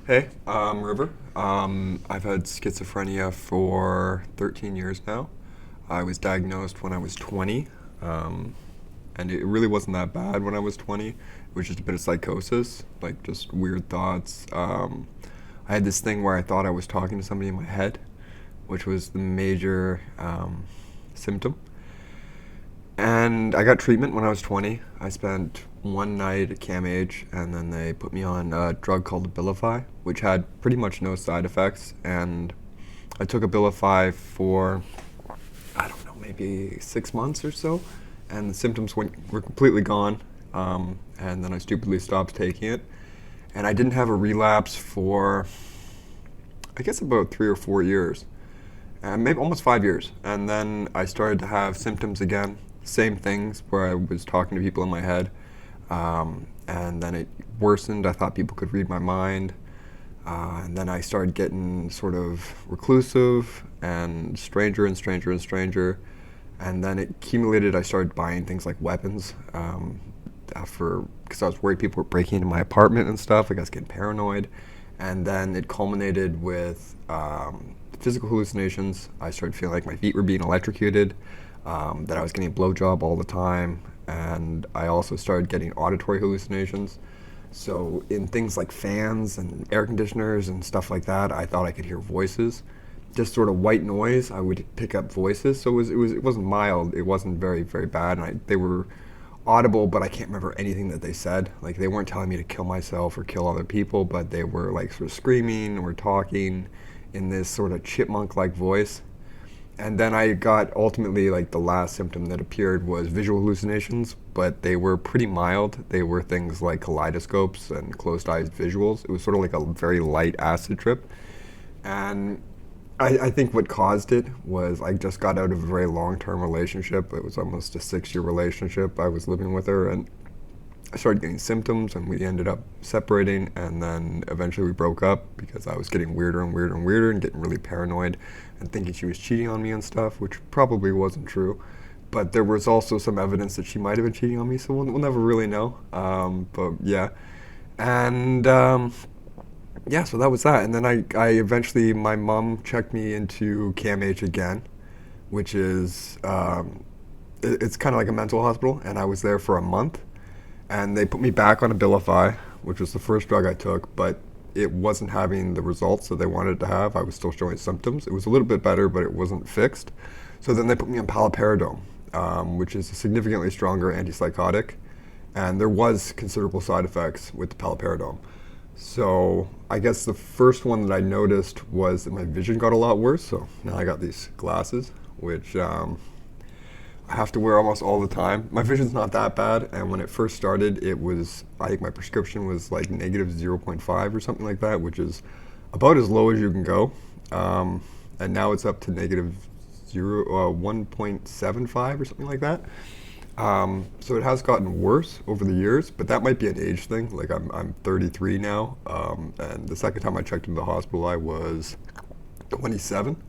Hey, River. I've had schizophrenia for 13 years now. I was diagnosed when I was 20, um, and it really wasn't that bad when I was 20. It was just a bit of psychosis, like just weird thoughts. I had this thing where I thought I was talking to somebody in my head, which was the major symptom. And I got treatment when I was 20. I spent one night at CAMH, and then they put me on a drug called Abilify, which had pretty much no side effects. And I took Abilify for, I don't know, maybe 6 months or so, and the symptoms were completely gone. And then I stupidly stopped taking it. And I didn't have a relapse for, I guess, about 3 or 4 years, maybe almost 5 years. And then I started to have symptoms again, same things where I was talking to people in my head. And then it worsened. I thought people could read my mind. And then I started getting sort of reclusive and stranger and stranger and stranger. And then it accumulated. I started buying things like weapons because I was worried people were breaking into my apartment and stuff. Like I was getting paranoid. And then it culminated with physical hallucinations. I started feeling like my feet were being electrocuted, that I was getting a blowjob all the time, and I also started getting auditory hallucinations. So in things like fans and air conditioners and stuff like that, I thought I could hear voices. Just sort of white noise, I would pick up voices. So it wasn't mild. It wasn't very very bad. And they were audible, but I can't remember anything that they said. Like they weren't telling me to kill myself or kill other people, but they were like sort of screaming or talking in this sort of chipmunk-like voice. And then I got ultimately like the last symptom that appeared was visual hallucinations, but they were pretty mild. They were things like kaleidoscopes and closed-eyed visuals. It was sort of like a very light acid trip. And I think what caused it was I just got out of a very long-term relationship. It was almost a 6-year relationship. I was living with her, and I started getting symptoms, and we ended up separating, and then eventually we broke up because I was getting weirder and weirder and weirder and getting really paranoid and thinking she was cheating on me and stuff, which probably wasn't true. But there was also some evidence that she might have been cheating on me, so we'll never really know. But yeah. And yeah, so that was that. And then I eventually, my mom checked me into CAMH again, which is, it's kind of like a mental hospital, and I was there for a month. And they put me back on Abilify, which was the first drug I took, but it wasn't having the results that they wanted to have. I was still showing symptoms. It was a little bit better, but it wasn't fixed. So then they put me on paliperidone, which is a significantly stronger antipsychotic, and there was considerable side effects with the paliperidone. So I guess the first one that I noticed was that my vision got a lot worse. So now I got these glasses, which I have to wear almost all the time. My vision's not that bad, and when it first started, it was, I think my prescription was like negative zero point 0.5 or something like that, which is about as low as you can go. And now it's up to negative 1.75 or something like that. So it has gotten worse over the years, but that might be an age thing. Like I'm 33 now, and the second time I checked into the hospital, I was 27.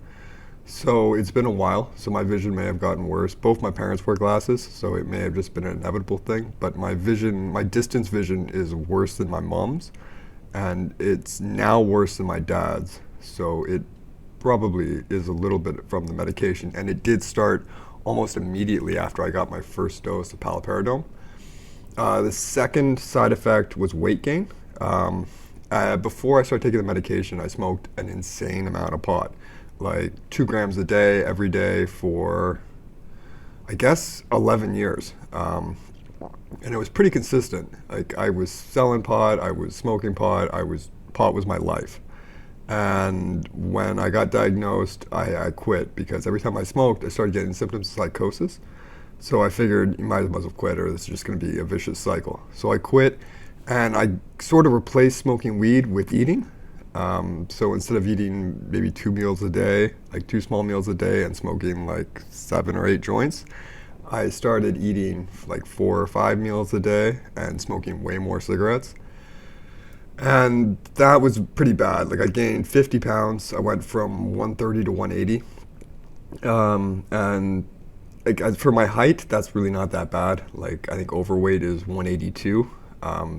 So it's been a while, so my vision may have gotten worse. Both my parents wear glasses, so it may have just been an inevitable thing, but my vision, my distance vision is worse than my mom's, and it's now worse than my dad's. So it probably is a little bit from the medication, and it did start almost immediately after I got my first dose of paliperidone. The second side effect was weight gain. Before I started taking the medication, I smoked an insane amount of pot, like 2 grams a day, every day for, I guess, 11 years. And it was pretty consistent. Like I was selling pot, I was smoking pot, pot was my life. And when I got diagnosed, I quit because every time I smoked, I started getting symptoms of psychosis. So I figured you might as well quit, or this is just going to be a vicious cycle. So I quit, and I sort of replaced smoking weed with eating. So instead of eating maybe 2 meals a day, like 2 small meals a day, and smoking like 7 or 8 joints, I started eating like 4 or 5 meals a day and smoking way more cigarettes. And that was pretty bad. Like I gained 50 pounds. I went from 130 to 180. And like, for my height, that's really not that bad. Like I think overweight is 182.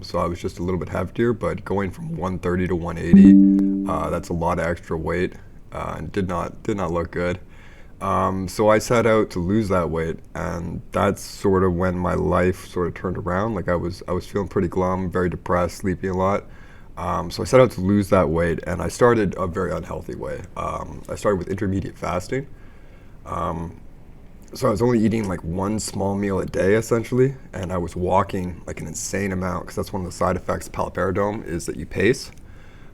So I was just a little bit heavier, but going from 130 to 180, that's a lot of extra weight, and did not look good. So I set out to lose that weight, and that's sort of when my life sort of turned around. Like I was feeling pretty glum, very depressed, sleeping a lot. So I set out to lose that weight, and I started a very unhealthy way. I started with intermediate fasting. So I was only eating like one small meal a day essentially, and I was walking like an insane amount because that's one of the side effects of paliperidone is that you pace.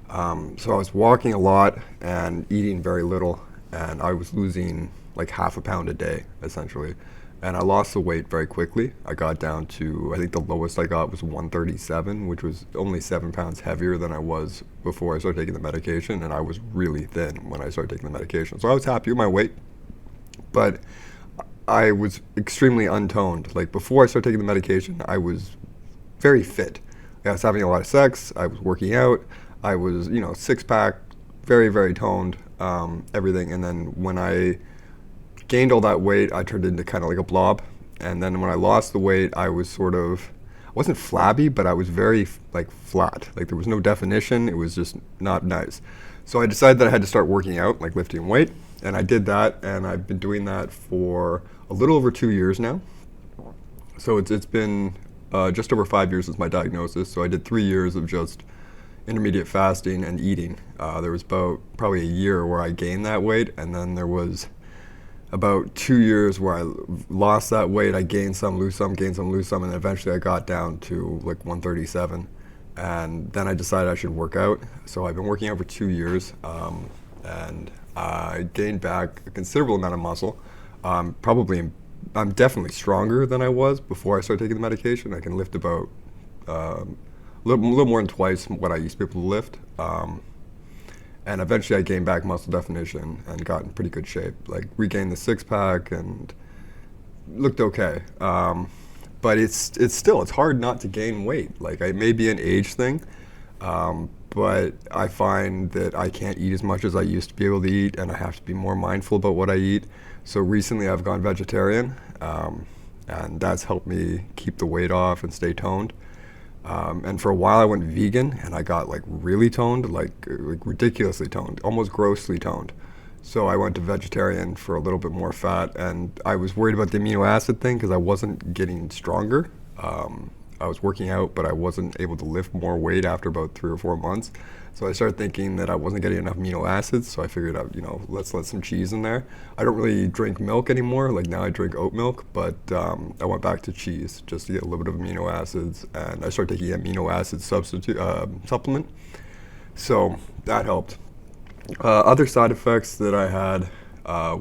So I was walking a lot and eating very little, and I was losing like half a pound a day essentially. And I lost the weight very quickly. I got down to, I think the lowest I got was 137, which was only 7 pounds heavier than I was before I started taking the medication, and I was really thin when I started taking the medication. So I was happy with my weight, but I was extremely untoned. Like before I started taking the medication, I was very fit. I was having a lot of sex. I was working out. I was, six pack, very, very toned, everything. And then when I gained all that weight, I turned into kind of like a blob. And then when I lost the weight, I was I wasn't flabby, but I was very like flat. Like there was no definition. It was just not nice. So I decided that I had to start working out, like lifting weight. And I did that, and I've been doing that for a little over 2 years now. So it's been just over 5 years since my diagnosis. So I did 3 years of just intermediate fasting and eating. There was about probably a year where I gained that weight, and then there was about 2 years where I lost that weight. I gained some, lose some, gained some, lose some, and eventually I got down to like 137. And then I decided I should work out. So I've been working out for 2 years, and I gained back a considerable amount of muscle. I'm definitely stronger than I was before I started taking the medication. I can lift about a little more than twice what I used to be able to lift. And eventually I gained back muscle definition and got in pretty good shape. Like regained the six pack and looked okay. But it's hard not to gain weight. Like it may be an age thing, but I find that I can't eat as much as I used to be able to eat, and I have to be more mindful about what I eat. So recently I've gone vegetarian, and that's helped me keep the weight off and stay toned. And for a while I went vegan, and I got like really toned, like ridiculously toned, almost grossly toned. So I went to vegetarian for a little bit more fat, and I was worried about the amino acid thing because I wasn't getting stronger. I was working out, but I wasn't able to lift more weight after about 3 or 4 months. So I started thinking that I wasn't getting enough amino acids, so I figured out, let's let some cheese in there. I don't really drink milk anymore, like now I drink oat milk, but I went back to cheese just to get a little bit of amino acids, and I started taking amino acid supplement. So that helped. Other side effects that I had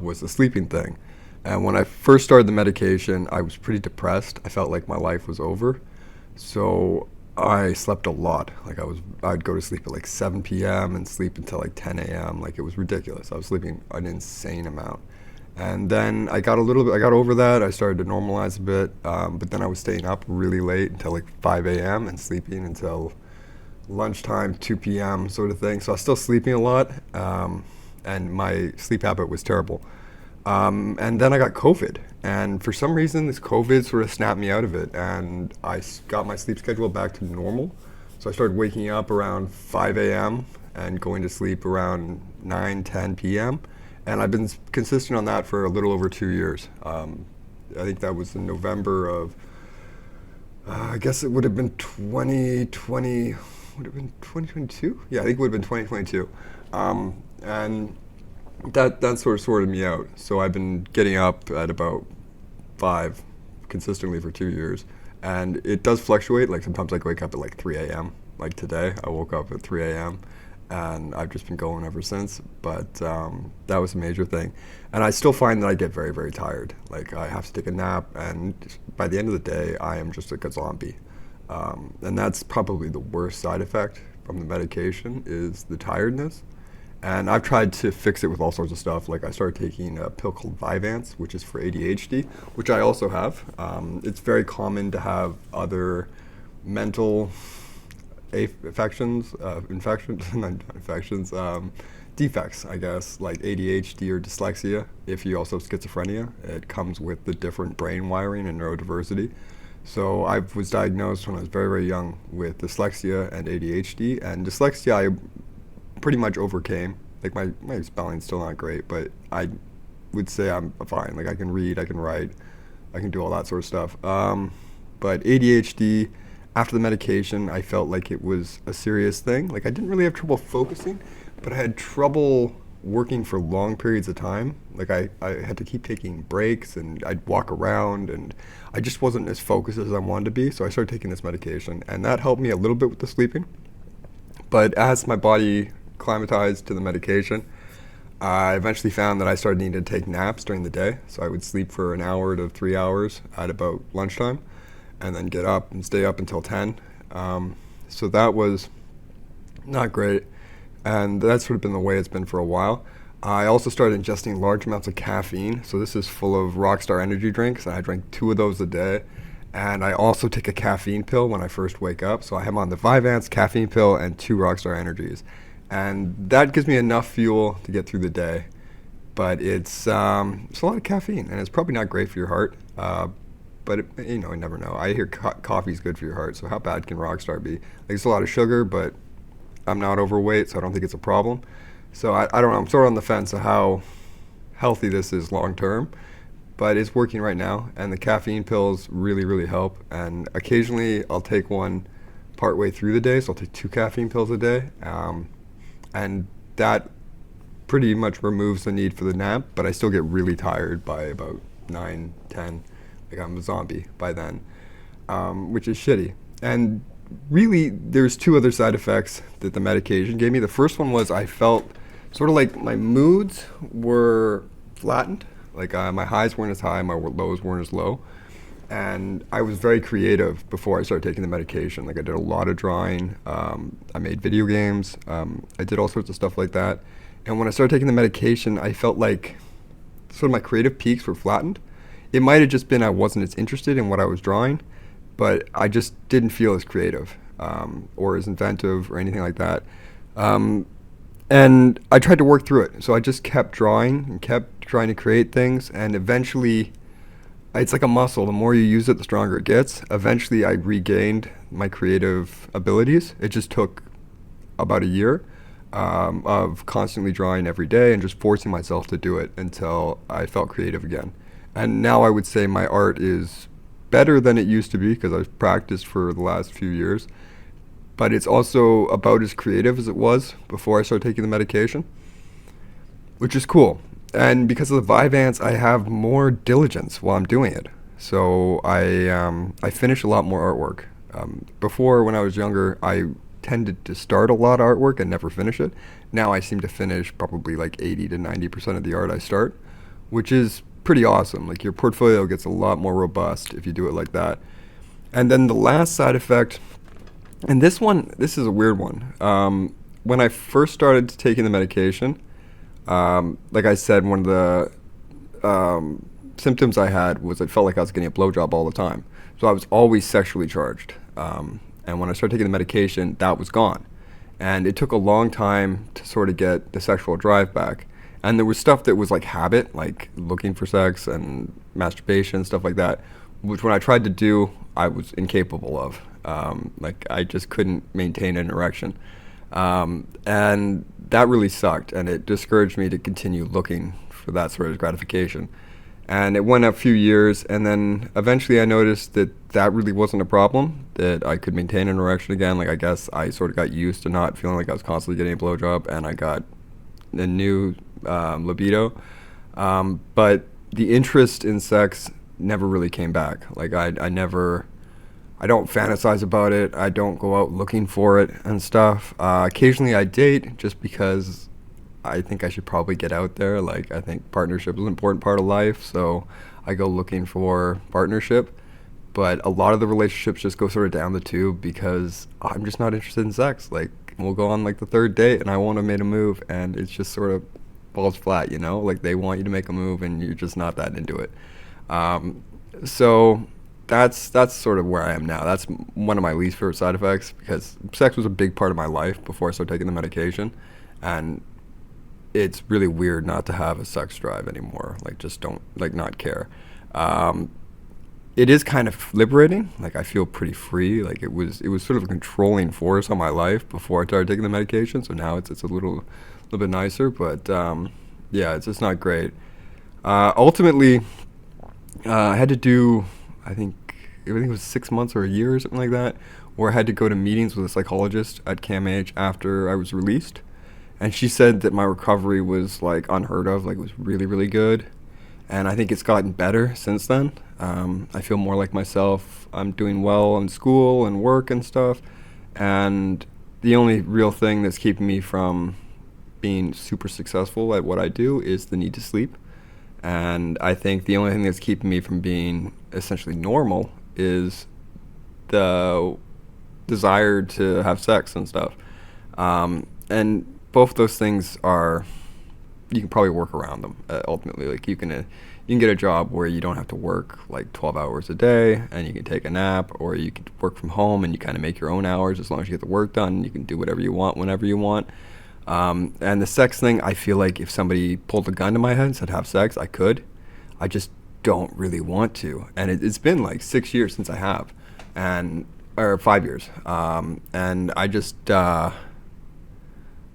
was the sleeping thing. And when I first started the medication, I was pretty depressed. I felt like my life was over. So I slept a lot. Like I'd go to sleep at like 7 p.m. and sleep until like 10 a.m. Like it was ridiculous. I was sleeping an insane amount. And then I got over that. I started to normalize a bit. But then I was staying up really late until like 5 a.m. and sleeping until lunchtime, 2 p.m. sort of thing. So I was still sleeping a lot. And my sleep habit was terrible. And then I got COVID, and for some reason this COVID sort of snapped me out of it, and I got my sleep schedule back to normal. So I started waking up around 5 a.m. and going to sleep around 9, 10 p.m. And I've been consistent on that for a little over 2 years. I think that was in November of, I guess it would have been 2020, would it have been 2022? Yeah, I think it would have been 2022. And that sort of sorted me out. So I've been getting up at about 5 consistently for 2 years. And it does fluctuate. Like sometimes I wake up at like 3 a.m. Like today, I woke up at 3 a.m. and I've just been going ever since. But that was a major thing. And I still find that I get very, very tired. Like I have to take a nap, and by the end of the day, I am just like a zombie. And that's probably the worst side effect from the medication is the tiredness. And I've tried to fix it with all sorts of stuff. Like I started taking a pill called Vyvanse, which is for ADHD, which I also have. It's very common to have other mental affections, defects, I guess, like ADHD or dyslexia. If you also have schizophrenia, it comes with the different brain wiring and neurodiversity. So I was diagnosed when I was very, very young with dyslexia and ADHD. And dyslexia I pretty much overcame. Like my spelling's still not great, but I would say I'm fine. Like I can read, I can write, I can do all that sort of stuff. But ADHD, after the medication, I felt like it was a serious thing. Like I didn't really have trouble focusing, but I had trouble working for long periods of time. Like I had to keep taking breaks and I'd walk around and I just wasn't as focused as I wanted to be. So I started taking this medication and that helped me a little bit with the sleeping. But as my body acclimatized to the medication, I eventually found that I started needing to take naps during the day. So I would sleep for an hour to 3 hours at about lunchtime and then get up and stay up until 10. So that was not great. And that's sort of been the way it's been for a while. I also started ingesting large amounts of caffeine. So this is full of Rockstar energy drinks, and I drink 2 of those a day. And I also take a caffeine pill when I first wake up. So I have on the Vyvanse caffeine pill and 2 Rockstar energies. And that gives me enough fuel to get through the day. But it's a lot of caffeine, and it's probably not great for your heart. But you never know. I hear coffee's good for your heart, so how bad can Rockstar be? Like, it's a lot of sugar, but I'm not overweight, so I don't think it's a problem. So I don't know. I'm sort of on the fence of how healthy this is long term, but it's working right now. And the caffeine pills really, really help. And occasionally I'll take one partway through the day, so I'll take 2 caffeine pills a day, and that pretty much removes the need for the nap. But I still get really tired by about 9, 10. Like I'm a zombie by then, which is shitty. And really, there's 2 other side effects that the medication gave me. The first one was I felt sort of like my moods were flattened. Like my highs weren't as high, my lows weren't as low. And I was very creative before I started taking the medication. Like I did a lot of drawing. I made video games. I did all sorts of stuff like that. And when I started taking the medication, I felt like sort of my creative peaks were flattened. It might have just been I wasn't as interested in what I was drawing, but I just didn't feel as creative or as inventive or anything like that. And I tried to work through it. So I just kept drawing and kept trying to create things. And eventually, it's like a muscle. The more you use it, the stronger it gets. Eventually, I regained my creative abilities. It just took about a year of constantly drawing every day and just forcing myself to do it until I felt creative again. And now I would say my art is better than it used to be because I've practiced for the last few years. But it's also about as creative as it was before I started taking the medication, which is cool. And because of the Vyvanse, I have more diligence while I'm doing it. So I finish a lot more artwork. Before, when I was younger, I tended to start a lot of artwork and never finish it. Now I seem to finish probably like 80 to 90% of the art I start, which is pretty awesome. Like your portfolio gets a lot more robust if you do it like that. And then the last side effect, and this is a weird one. When I first started taking the medication, like I said, one of the symptoms I had was I felt like I was getting a blowjob all the time. So I was always sexually charged. And when I started taking the medication, that was gone. And it took a long time to sort of get the sexual drive back. And there was stuff that was like habit, like looking for sex and masturbation, stuff like that, which when I tried to do, I was incapable of. Like I just couldn't maintain an erection. And that really sucked, and it discouraged me to continue looking for that sort of gratification. And it went a few years, and then eventually I noticed that that really wasn't a problem, that I could maintain an erection again. Like I guess I sort of got used to not feeling like I was constantly getting a blowjob, and I got a new libido. But the interest in sex never really came back. Like I don't fantasize about it. I don't go out looking for it and stuff. Occasionally I date just because I think I should probably get out there. Like I think partnership is an important part of life, so I go looking for partnership. But a lot of the relationships just go sort of down the tube because I'm just not interested in sex. Like we'll go on like the 3rd date and I won't have made a move and it's just sort of falls flat, you know? Like they want you to make a move and you're just not that into it. So that's sort of where I am now. That's one of my least favorite side effects because sex was a big part of my life before I started taking the medication, and it's really weird not to have a sex drive anymore. Like just don't, like, not care. it is kind of liberating. Like I feel pretty free. Like it was sort of a controlling force on my life before I started taking the medication. So now it's a little bit nicer, but yeah, it's just not great. Ultimately, I had to do, I think it was 6 months or a year or something like that, where I had to go to meetings with a psychologist at CAMH after I was released, and she said that my recovery was like unheard of, like it was really really good, and I think it's gotten better since then. I feel more like myself. I'm doing well in school and work and stuff, and the only real thing that's keeping me from being super successful at what I do is the need to sleep. And I think the only thing that's keeping me from being essentially normal is the desire to have sex and stuff. And both those things are, you can probably work around them ultimately. Like you can get a job where you don't have to work like 12 hours a day, and you can take a nap, or you can work from home and you kind of make your own hours as long as you get the work done. You can do whatever you want whenever you want. And the sex thing, I feel like if somebody pulled a gun to my head and said have sex, I could. I just don't really want to. And it's been like 6 years since I have, and or 5 years. And I just yeah,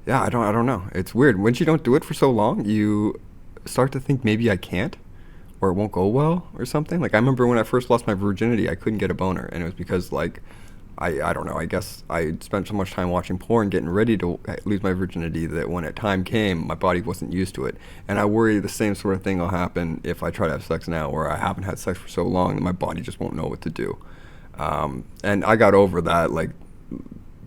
I don't know. It's weird. Once you don't do it for so long, you start to think maybe I can't, or it won't go well or something. Like I remember when I first lost my virginity, I couldn't get a boner, and it was because like I don't know. I guess I spent so much time watching porn, getting ready to lose my virginity, that when time came, my body wasn't used to it. And I worry the same sort of thing will happen if I try to have sex now, where I haven't had sex for so long that my body just won't know what to do. And I got over that. Like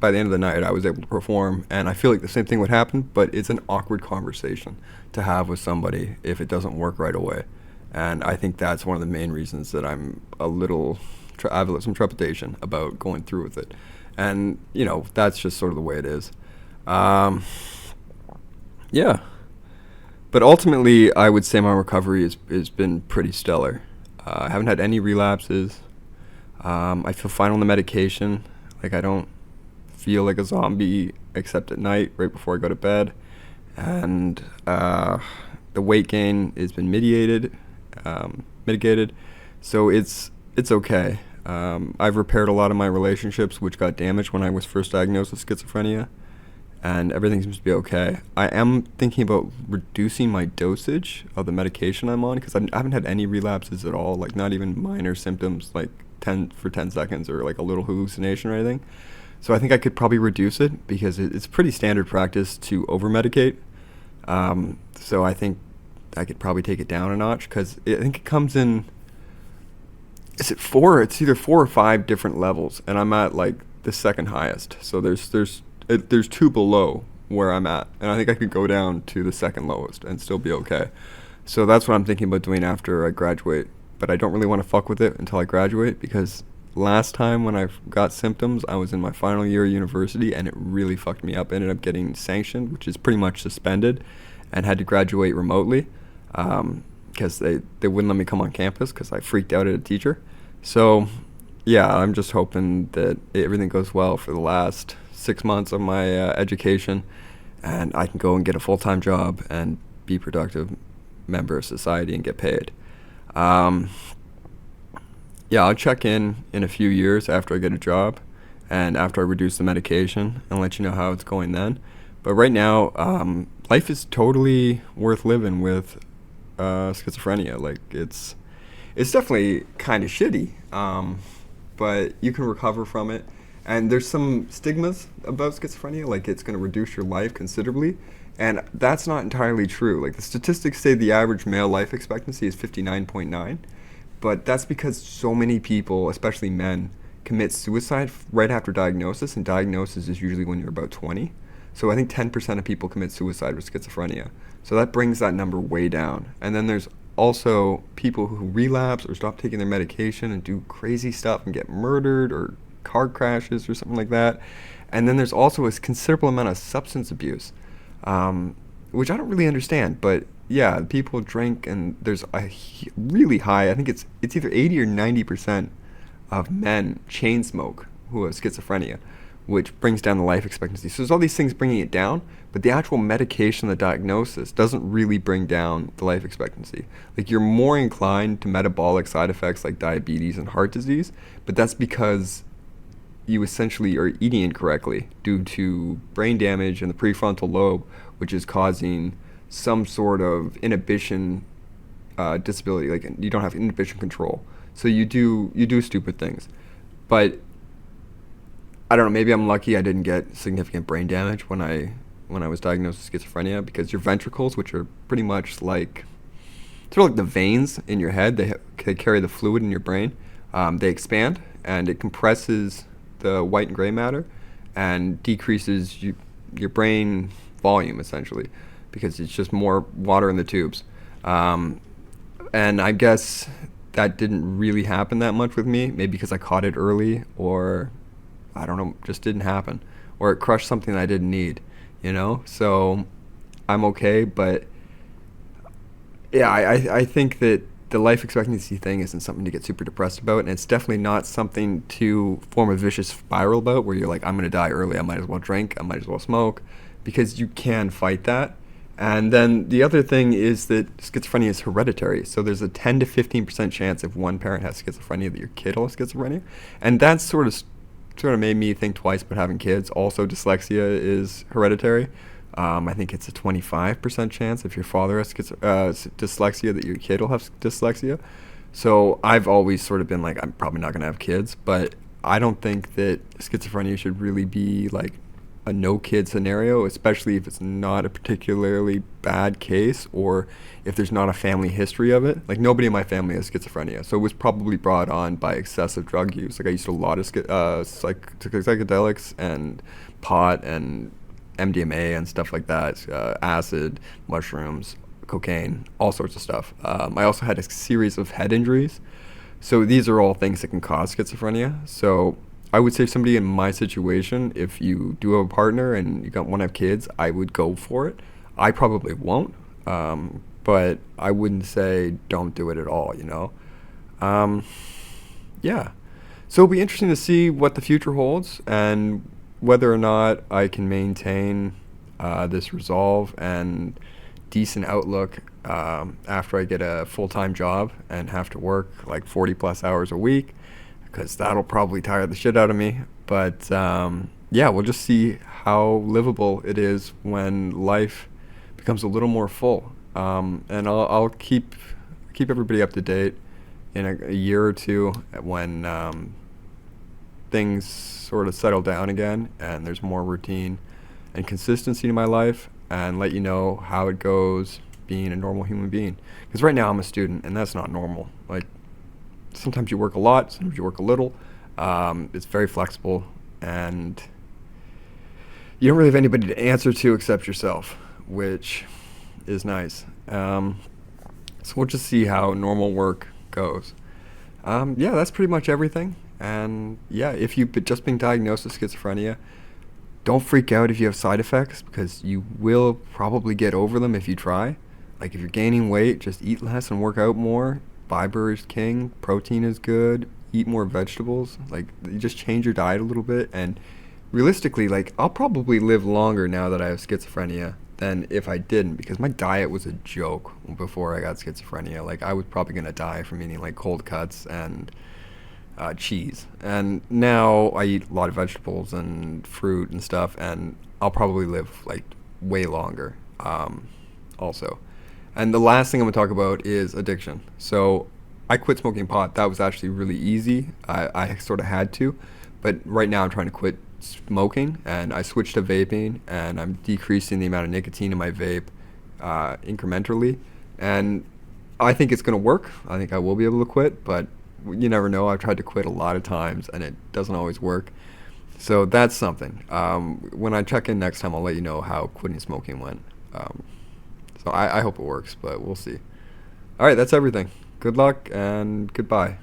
by the end of the night, I was able to perform, and I feel like the same thing would happen, but it's an awkward conversation to have with somebody if it doesn't work right away. And I think that's one of the main reasons that I'm a little I have some trepidation about going through with it, and that's just sort of the way it is. Yeah, but ultimately, I would say my recovery has been pretty stellar. I haven't had any relapses. I feel fine on the medication. Like I don't feel like a zombie except at night, right before I go to bed, and the weight gain has been mitigated, so it's okay. I've repaired a lot of my relationships, which got damaged when I was first diagnosed with schizophrenia, and everything seems to be okay. I am thinking about reducing my dosage of the medication I'm on, because I haven't had any relapses at all, like not even minor symptoms, like 10 seconds or like a little hallucination or anything. So I think I could probably reduce it, because it's pretty standard practice to over-medicate. So I think I could probably take it down a notch, because I think it comes in, is it four? It's either 4 or 5 different levels, and I'm at like the second highest. So there's two below where I'm at, and I think I could go down to the second lowest and still be okay. So that's what I'm thinking about doing after I graduate. But I don't really want to fuck with it until I graduate, because last time when I got symptoms, I was in my final year of university, and it really fucked me up. I ended up getting sanctioned, which is pretty much suspended, and had to graduate remotely. Because they wouldn't let me come on campus because I freaked out at a teacher. So, yeah, I'm just hoping that everything goes well for the last 6 months of my education, and I can go and get a full-time job and be a productive member of society and get paid. Yeah, I'll check in a few years after I get a job and after I reduce the medication, and let you know how it's going then. But right now, life is totally worth living with schizophrenia. Like it's definitely kind of shitty, but you can recover from it. And there's some stigmas about schizophrenia, like it's going to reduce your life considerably, and that's not entirely true. Like the statistics say the average male life expectancy is 59.9, but that's because so many people, especially men, commit suicide right after diagnosis, and diagnosis is usually when you're about 20. So I think 10% of people commit suicide with schizophrenia. So that brings that number way down. And then there's also people who relapse or stop taking their medication and do crazy stuff and get murdered or car crashes or something like that. And then there's also a considerable amount of substance abuse, which I don't really understand. But yeah, people drink, and there's a really high, I think it's either 80 or 90% of men chain smoke who have schizophrenia, which brings down the life expectancy. So there's all these things bringing it down, but the actual medication, the diagnosis, doesn't really bring down the life expectancy. Like, you're more inclined to metabolic side effects like diabetes and heart disease, but that's because you essentially are eating incorrectly due to brain damage in the prefrontal lobe, which is causing some sort of inhibition disability. Like, you don't have inhibition control, so you do stupid things. But I don't know. Maybe I'm lucky I didn't get significant brain damage when I was diagnosed with schizophrenia, because your ventricles, which are pretty much like sort of like the veins in your head, they carry the fluid in your brain. They expand, and it compresses the white and gray matter and decreases your brain volume, essentially, because it's just more water in the tubes. And I guess that didn't really happen that much with me, maybe because I caught it early, or I don't know, just didn't happen, or it crushed something that I didn't need. So I'm okay, but yeah, I think that the life expectancy thing isn't something to get super depressed about, and it's definitely not something to form a vicious spiral about, where you're like, I'm going to die early, I might as well drink, I might as well smoke, because you can fight that. And then the other thing is that schizophrenia is hereditary, so there's a 10 to 15% chance if one parent has schizophrenia that your kid will have schizophrenia, and that's sort of made me think twice about having kids. Also, dyslexia is hereditary. I think it's a 25% chance if your father has dyslexia that your kid will have dyslexia. So I've always sort of been like, I'm probably not going to have kids, but I don't think that schizophrenia should really be like a no kid scenario, especially if it's not a particularly bad case, or if there's not a family history of it. Like, nobody in my family has schizophrenia, so it was probably brought on by excessive drug use. Like, I used a lot of psychedelics and pot and MDMA and stuff like that, acid, mushrooms, cocaine, all sorts of stuff. I also had a series of head injuries. So these are all things that can cause schizophrenia. So I would say somebody in my situation, if you do have a partner and you want to have kids, I would go for it. I probably won't, but I wouldn't say don't do it at all. Yeah. So it'll be interesting to see what the future holds, and whether or not I can maintain this resolve and decent outlook after I get a full-time job and have to work like 40 plus hours a week, because that'll probably tire the shit out of me. But yeah, we'll just see how livable it is when life becomes a little more full. And I'll keep everybody up to date in a year or two when things sort of settle down again and there's more routine and consistency in my life, and let you know how it goes being a normal human being. Because right now I'm a student, and that's not normal. Like, sometimes you work a lot, sometimes you work a little. It's very flexible, and you don't really have anybody to answer to except yourself, which is nice. So we'll just see how normal work goes. Yeah, that's pretty much everything. And yeah, if you've just been diagnosed with schizophrenia, don't freak out if you have side effects, because you will probably get over them if you try. Like, if you're gaining weight, just eat less and work out more. Fiber is king, protein is good, eat more vegetables. Like, you just change your diet a little bit, and realistically, like, I'll probably live longer now that I have schizophrenia than if I didn't, because my diet was a joke before I got schizophrenia. Like, I was probably going to die from eating like cold cuts and cheese, and now I eat a lot of vegetables and fruit and stuff, and I'll probably live like way longer also. And the last thing I'm going to talk about is addiction. So I quit smoking pot. That was actually really easy. I sort of had to, but right now I'm trying to quit smoking, and I switched to vaping, and I'm decreasing the amount of nicotine in my vape incrementally, and I think it's going to work. I think I will be able to quit, but you never know. I've tried to quit a lot of times, and it doesn't always work. So that's something. When I check in next time, I'll let you know how quitting smoking went. So I hope it works, but we'll see. All right, that's everything. Good luck and goodbye.